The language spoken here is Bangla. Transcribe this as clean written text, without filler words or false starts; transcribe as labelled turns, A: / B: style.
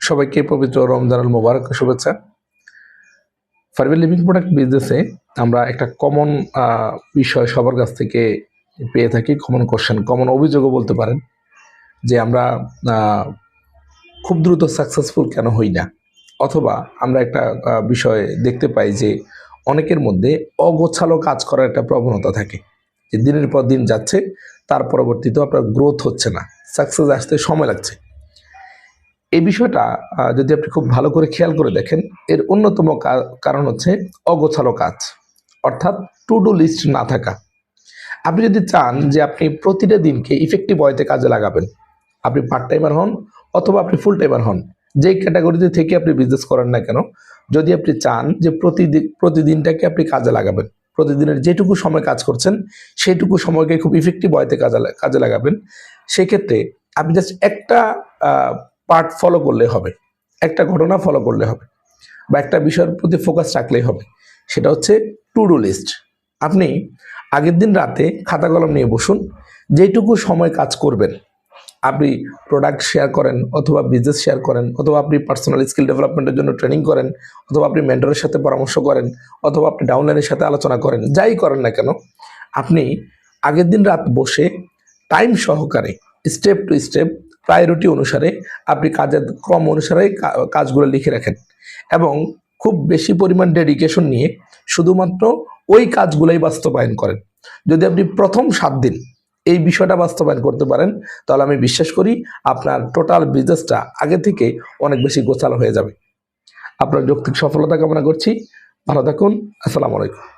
A: সবাইকে পবিত্র রমজানুল মোবারক শুভেচ্ছা। ফারবেল লিভিং প্রোডাক্ট বিজনেসে আমরা একটা কমন বিষয় সবার কাছ থেকে পেয়ে থাকি, কমন কোশ্চেন, কমন অভিযোগও বলতে পারেন, যে আমরা খুব দ্রুত সাকসেসফুল কেন হই না, অথবা আমরা একটা বিষয় দেখতে পাই যে অনেকের মধ্যে অগোছালো কাজ করার একটা প্রবণতা থাকে, যে দিনের পর দিন যাচ্ছে, তার পরবর্তীতে আপনার গ্রোথ হচ্ছে না, সাকসেস আসতে সময় লাগছে। এই বিষয়টা যদি আপনি খুব ভালো করে খেয়াল করে দেখেন, এর অন্যতম কারণ হচ্ছে অগোছালো কাজ, অর্থাৎ টু ডু লিস্ট না থাকা। আপনি যদি চান যে আপনি প্রতিটা দিনকে ইফেক্টিভ ওয়েতে কাজে লাগাবেন, আপনি পার্ট টাইমার হন অথবা আপনি ফুল টাইমার হন, যেই ক্যাটাগরিতে থেকে আপনি বিজনেস করেন না কেন, যদি আপনি চান যে প্রতিদিনটাকে আপনি কাজে লাগাবেন, প্রতিদিনের যেটুকু সময় কাজ করছেন সেইটুকু সময়কে খুব ইফেক্টিভ ওয়েতে কাজে লাগাবেন, সেক্ষেত্রে আপনি জাস্ট একটা পার্ট ফলো করলে হবে, একটা ঘটনা ফলো করলে হবে, বা একটা বিষয়ের প্রতি ফোকাস রাখলেই হবে। সেটা হচ্ছে টু ডু লিস্ট। আপনি আগের দিন রাতে খাতা কলম নিয়ে বসুন, যেটুকু সময় কাজ করবেন, আপনি প্রোডাক্ট শেয়ার করেন অথবা বিজনেস শেয়ার করেন, অথবা আপনি পার্সোনাল স্কিল ডেভেলপমেন্টের জন্য ট্রেনিং করেন, অথবা আপনি মেন্টরের সাথে পরামর্শ করেন, অথবা আপনি ডাউনলাইনের সাথে আলোচনা করেন, যাই করেন না কেন, আপনি আগের দিন রাত বসে টাইম সহকারে স্টেপ টু স্টেপ প্রায়োরিটি অনুসারে আপনি কাজের ক্রম অনুসারে কাজগুলো লিখে রাখেন, এবং খুব বেশি পরিমাণ ডেডিকেশন নিয়ে শুধুমাত্র ওই কাজগুলোই বাস্তবায়ন করেন। যদি আপনি প্রথম 7 দিন এই বিষয়টা বাস্তবায়ন করতে পারেন, তাহলে আমি বিশ্বাস করি আপনার টোটাল বিজনেসটা আগে থেকে অনেক বেশি গোছালো হয়ে যাবে। আপনার যৌক্তিক সফলতা কামনা করছি। ভালো থাকুন। আসসালামু আলাইকুম।